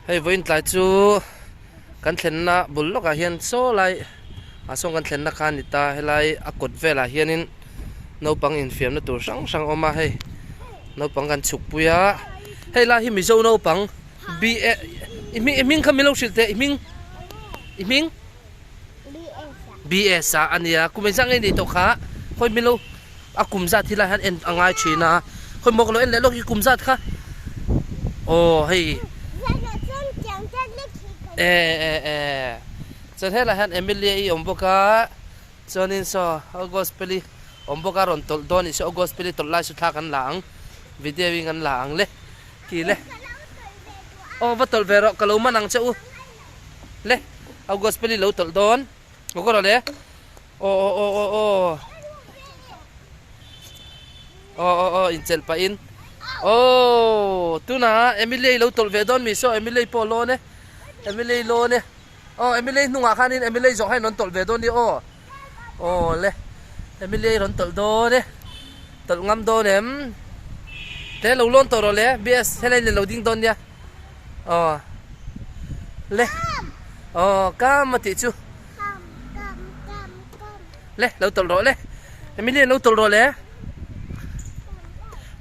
ให้วิ่งไล่จูกันเห็นนะบุลล็อกเฮียนโซ่ไล่ส่งกันเห็นนะคานิตาให้ไล่กดเวลาเฮียนินนปังอินฟิมนะตัวสังออกมาให้นปังกันฉุกปุยะให้ไล่ฮิมิโซนปังบีเออิมิงคำมิโลสิลเตอิมิงบีเอสอันนี้กูไม่สั่งไอ้นี่ตัวข้าคอยมิโลกุมซาที่ไล่ฮันเอ็นอ่างไอชีนะคอยมองเราเอ็นเล็กๆกุมซาดค่ะโอ้ให้จะให้ละฮันเอมิเลียอมบกาจอนินซอออกัสเปลีอมบการอนตลดอนิสออกัสเปลีตลไลสุดท้ากันหลังวิดีโอวิ่งกันหลังเลยกี่เลยโอ้วัตลเวรกะลูมันนังเจ้าเลยออกัสเปลีลูตลดอนกูก็รอเลยโอ้อินเซลปะอินโอ้ตุน่าเอมิเลียลูตลเวดอนมิโซเอมิเลียโปโลเนี่ยเอมิเลียโลเนี่ยโอ้เอมิเลียนุ่งอาคานินเอมิเลียส่งให้นนตลเวดอนนี่โอ้เลยเอมิเลียนนตลโดเนี่ยตลงำโดเนี่ยแต่เราล้นตัวเราเลยบีเอสให้เลยเราดิ้งโดนเนี่ยเลยก้ามมาติดจูเลยเราตลโดเลยเอมิเลียเราตลโดเลย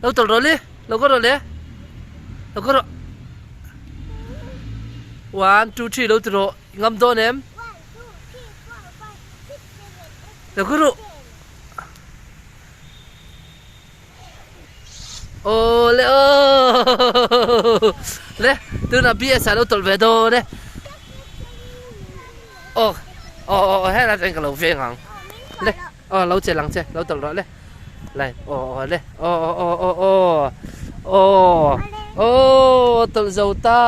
เราตลโดเลยเราก็โดเลยเราก็โด1 2 3เราตลโดงำโดเนี่ยเราก็โดโอ้เลยเลยตัวน่ะบีเอสเราตลเวโดเนี่ยโอ้ให้เราเป็นกับเราเฟียงหังเลยเราเจริญเจเราตลอดเลยเลยเลยตลเจ้าตา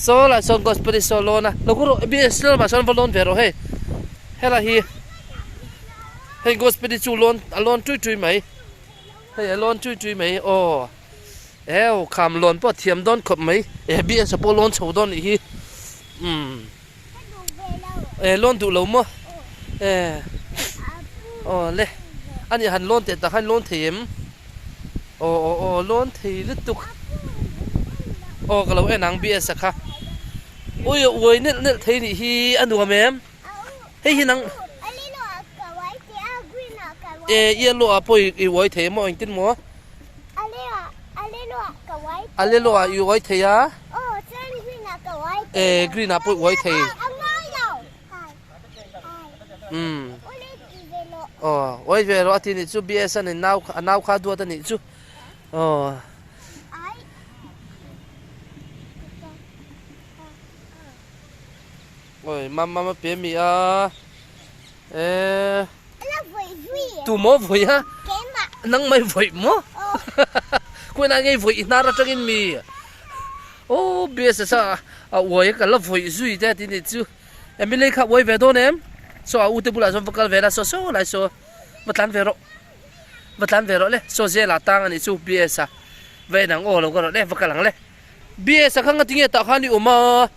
โซล่าส่งก็สเปริโซโลนะเราก็รู้บีเอสเรามาส่งวอลลอนเวโรให้ละฮีให้ก็สเปริจูลอนอลอนจุยไหมให้อลอนจุยไหมคำลอนพอเทียมดอนขบไหมบีเอสปอลอนโชดอนอีลอนดูเรามั้งเลยอันนี้หันลอนแต่หันลอนเทียมลอนเทียมตุกก็เราหนังบีเอสค่ะโอ้ยเนี่ยเทียนี่ฮีอันดูมั้ยให้ฮีนังเยลโล่อะป่วยไว้เทียมอินตินมัวอันเลโล่อยู่ไว้เทียกรีนอะป่วยไว้เทียไว้เวลาที่นี่จูบีเอสนี่นาวขาดัวตัวนี่จูโอ้ยมาเปลี่ยนมีtu mo vui ha nang mai vui mo ko na ngai vui na ra tangin mi bes sa woi ka la vui zui da ti ni chu emile kha woi ve do nem so u te bula so vakal ve la so la so batlan ve ro le so je la tang ani chu bes sa ve nang lo ko le vakal lang le bes sa khang tinge ta khani oma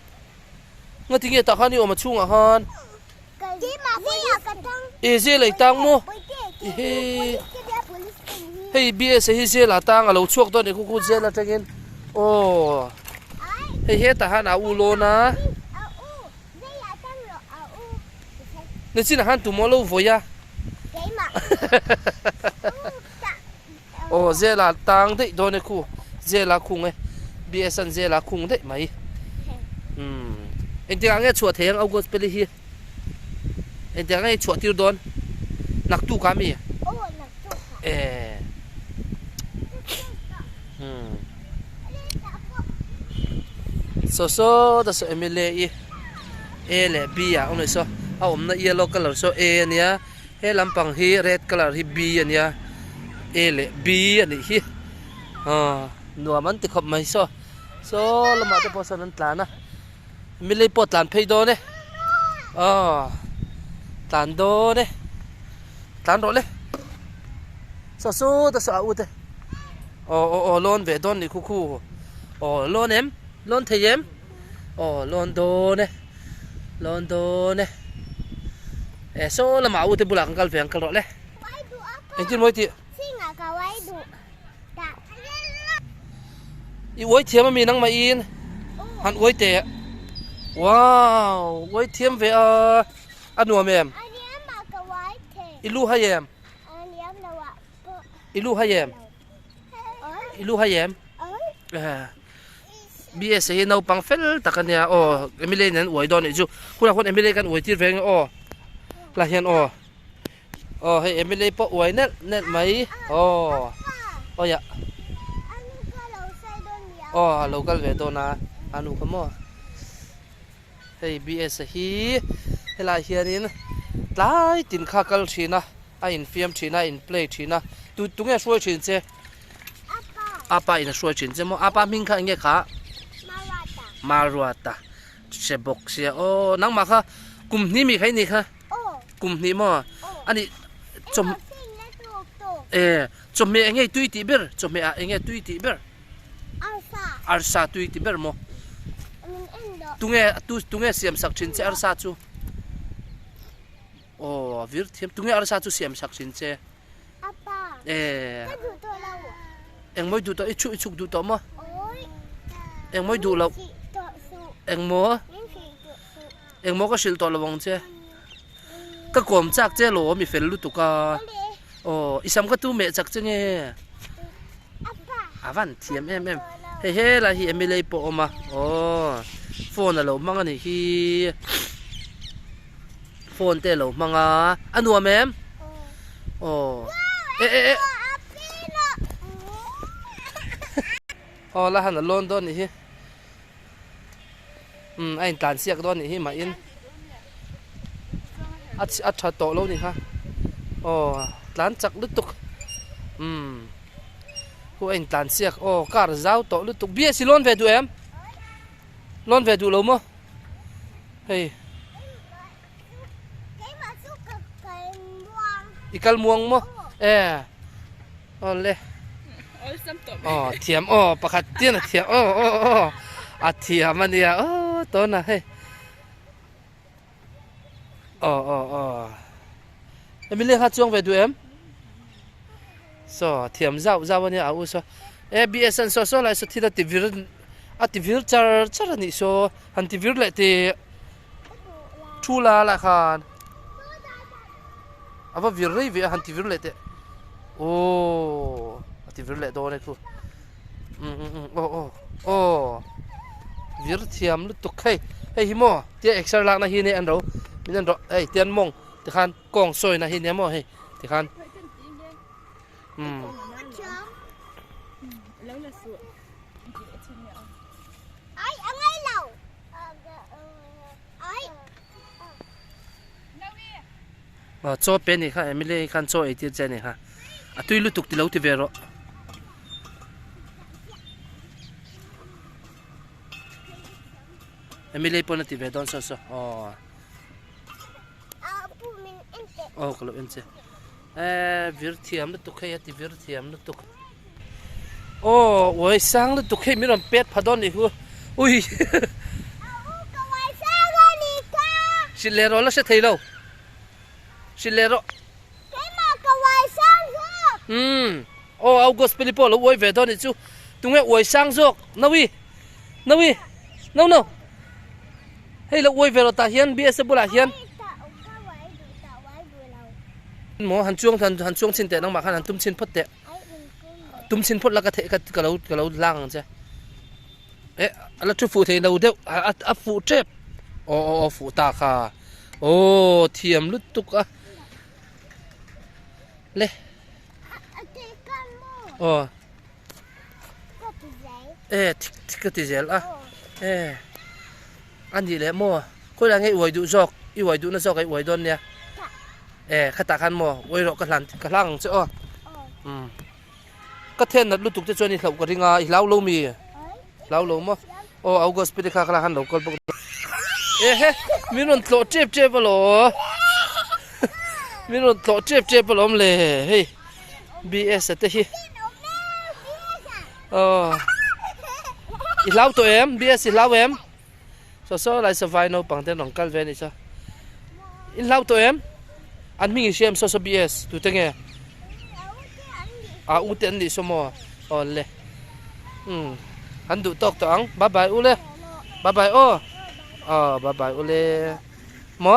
ngatinge ta khani oma chunga han je lai tang mo hey BS hi je la tang alo chuak to ni ku je la tangin hey ta han a u lo na ni chin han tu mo lo voya je la tang de do ne ku je la khung BS an je la khung de mai en tiang nge chua theng au gos peli hi en tiang nge chua tir don nak tu ka mi so da so emile le b ya only so na yellow color so nia he lampang hi red color hi b nia le b ani hi no man ti khop mai so lama te posan an tlana emile pot lan phei do ne tan do ne tan ro le so da so u te lon ve don ni khu lon em lon theyem lon do ne so lama u te bulak kal veng kal ro le engin moi ti singa ka wai du ta อีอวยเทียมมันมีนังมาอินหันอวยเตะว้าวอวยเทียมเวอันนัวแม่มอีลูให้แยมอีลูให้แยมอีลูให้แยมBS เฮนาปังเฟลตะกันเนี่ยอ๋อเอมิเลนันอวยดอนอีจูคุณคนเอมิเลกันอวยที่เวงอ๋อลาเฮียนอ๋อให้เอมิเลปออวยเน็ตไหมอ๋ออย่าอ๋อโลกัลเวโดนาอานุก็มั่วเฮ้ย BS ฮีเฮลาเฮียนินหลายตินข้ากัลชีนะอินฟิล์มชีนะอินเพลย์ชีนะตุงเงี้ยช่วยชีนเจอาป้าอินช่วยชีนเจมั่วอาป้ามิงข้าเงี้ยข้ามารัวตาเชบกเสียโอ้นังมาค่ะกลุ่มนี้มีใครนี่ค่ะกลุ่มนี้มั่วอันนี้จมจมเมย์เงี้ยตุยตีเบอร์จมเมย์เงี้ยตุยตีเบอร์อาร์ซาตุยตีเบอร์มั่วตุงเงี้ยเสียมสักชิ้นเจอาร์ซาจูโอ้วิร์ทีมตุงเงี้ยอาร์ซาจูเสียมสักชิ้นเจเอ็งไม่ดูตัวอิชุกดูตัวมั่วเอ็งไม่ดูเราเอ็งโมก็ชิลตัวระวังเจ้ก็กลมจากเจ้โหลมีเฟลลุตุกาโอ้อีสามก็ตู้เมจากเจ้เนี่ยวันเทียมเฮ้ละฮีเอมิเลยปอมาโอ้โฟนเรามังอันนี้ฮีโฟนเตเรามังอันนัวแม่โอ้อ๋อแล้วหันลอนดอนนี่ฮีไอ้ตานเสียกดอนนี่มาอินอัดชาโตโลนี่ฮะโอ้ตานจักลุตุกกูไอ้ตานเสียกโอ้การเจ้าโตลุตุกเบี้ยสิลอนเวดูลอนเวดูโลมั้งเฮ้ยอีกัลม่วงมั้งอ๋อเลยอ๋อเทียมอ๋อปะขัดเตี้ยนเทียมอ๋อเทียมมันเนี่ยตัวน่ะเฮ้ยไม่เรียกเขาจ้องไปดูเทียมเจ้าวันนี้เอาBS อันอะไรสุดที่เราติวิร์จาร์นี่อันติวิร์เลยที่ชูลาละกันว่าวิร์เลยอันติวิร์เลยที่โอ้ติวิร์เลยโดนเลยกูวิร์เทียมลุตุกเฮ้ยฮิโมเตี้ยเอ็กซ์ลักนะฮิเนี่ยอันเรามีนั่นเราเตียนมงที่ขันกองซอยนะฮิเนี่ยมั้งเฮ้ยที่ขันโจเป็นนี่ค่ะไม่เลยขันโจไอเดียเจนี่ค่ะตุยลุตุกที่เราที่เวรไม่เลยปนที่เวดอนก็เลยเอ็นเจวิร์ทียมลุตุกให้ที่วิร์ทียมลุตุกโอ้โว้ยสังลุตุกให้มีน้ำเป็ดพัดอนนี่คืออุ้ยชิลเลโร่แล้วเสร็จทีแล้วชิลเลโร่โอ้เอากอสเปริโปแล้วโว้ยเวดอนนี่จูตรงนี้โว้ยสังจกนาวีnoเฮ้ยแล้วโว้ยเวลาตาเฮียนบีเอสบุลาเฮียนหมอหันช่วงชินเตะน้องมาหันตุ้มชินพดเตะตุ้มชินพดแล้วก็เทก็เราล้างใช่แล้วทุกฟูเทเราเดียวฟูเจ็บโอ้ฟูตาค่ะโอ้เทียมลุตุกเล่โอ้ทิกติเจลอันนี้แหละมั่วคนละไงอวยดูจอกอีอวยดูน่าจอกไอ้อวยดอนเนี่ยขัดตาขันมั่วอวยรอกระลังเจ้าก็เทนนัดลุตุกจะชวนนี่เราก็ริงอีเหล้าลูมีเหล้าลูมั้งโอ้เอาก็สปิดข้ากระหันเราก็บอกมีนนโตเจ็บปะหรอมีนนโตเจ็บปะหรอมเลยเฮ้ย BS แต่ที่อีเหล้าตัวBS อีเหล้าอะไรสบายโนปังเต้นหลงกัลเวนิจ้ะอีเหล้าตัวอันมีเชื่อมBS ดูตั้งไงอุเทนดิสมอเลย han du tok to ang bye bye ule bye bye o bye bye ule mo